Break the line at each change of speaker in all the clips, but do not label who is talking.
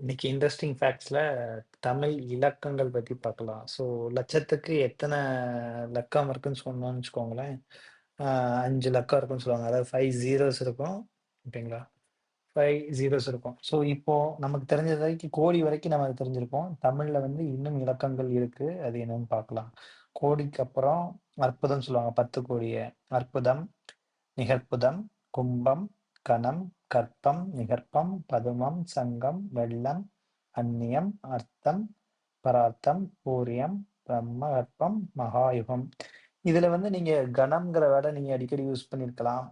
இன்னைக்கு இன்ட்ரஸ்டிங் ஃபேக்ட்ஸ்ல தமிழ் இலக்கங்கள் பத்தி பார்க்கலாம். ஸோ லட்சத்துக்கு எத்தன லக்கம் இருக்குன்னு சொன்னோம்னு வச்சுக்கோங்களேன். அ 5 லக்கம் இருக்குன்னு சொல்லுவாங்க. அதாவது 5 ஜீரோஸ் இருக்கும். ஓகேங்களா? 5 ஜீரோஸ் இருக்கும். ஸோ இப்போ நமக்கு தெரிஞ்சது வரைக்கும் கோடி வரைக்கும் நமக்கு தெரிஞ்சிருக்கும். தமிழ்ல வந்து இன்னும் இலக்கங்கள் இருக்கு. அது என்னன்னு பார்க்கலாம். கோடிக்கு அப்புறம் அற்புதம்னு சொல்லுவாங்க. 10 கோடிய. அற்புதம், நிகர்ப்புதம், கும்பம், கணம், கற்பம், நிகர்ப்பம், பதுமம், சங்கம், வெள்ளம், அந்நியம், அர்த்தம், பரார்த்தம், பூரியம், பிரம்மகற்பம், மகாயுகம். இதுல வந்து நீங்க கணம்ங்கிற வேர்ட நீங்க அடிக்கடி யூஸ் பண்ணியிருக்கலாம்.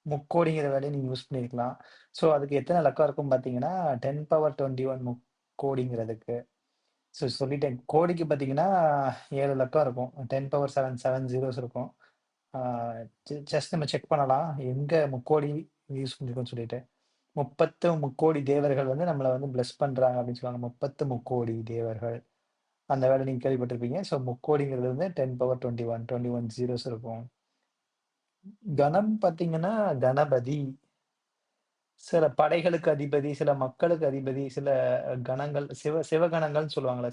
முக்கோடிங்கிற வேர்ட நீங்க யூஸ் பண்ணியிருக்கலாம். ஸோ அதுக்கு எத்தன இலக்கம் இருக்கும் பார்த்தீங்கன்னா, 10^21 முக்கோடிங்கிறதுக்கு. ஸோ சொல்லிட்டேன். கோடிக்கு பார்த்தீங்கன்னா 7 இலக்கம் இருக்கும். 10^7 7 ஜீரோஸ் இருக்கும். ஆ ஜஸ்ட் நம்ம செக் பண்ணலாம். எங்க முக்கோடி யூஸ் பண்ணியிருக்கோம்னு சொல்லிட்டு. 30 முக்கோடி தேவர்கள் வந்து நம்மள வந்து பிளெஸ் பண்றாங்க அப்படின்னு சொல்லுவாங்க. 30 முக்கோடி தேவர்கள். அந்த வேர்ட நீங்க கேள்விப்பட்டிருப்பீங்க. ஸோ முக்கோடிங்கிறது வந்து 10^21 21 ஜீரோஸ் இருக்கும். கணம் பார்த்தீங்கன்னா, கணபதி. சில படைகளுக்கு அதிபதி, சில மக்களுக்கு அதிபதி, சில கணங்கள் சிவகணங்கள்னு சொல்லுவாங்கல்ல.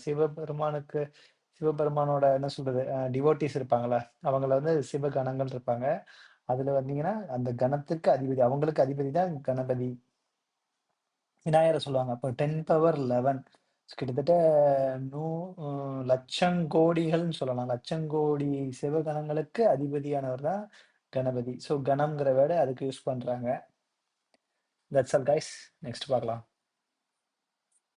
சிவபெருமானோட என்ன சொல்றது? டிவோட்டீஸ் இருப்பாங்கல்ல. அவங்கள வந்து சிவகணங்கள் இருப்பாங்க. அதுல வந்தீங்கன்னா, அந்த கணத்துக்கு அதிபதி. அவங்களுக்கு அதிபதி தான் கணபதி. விநாயகர சொல்லுவாங்க. அப்போ 10^11 கிட்டத்தட்ட நூ அ லட்சங்கோடிகள்னு சொல்லலாம். லட்சங்கோடி சிவகணங்களுக்கு அதிபதியானவர் தான் கணபதி. ஸோ கணம்ங்கிற வேர்ட அதுக்கு யூஸ் பண்றாங்க. That's all guys. நெக்ஸ்ட் பார்க்கலாம்.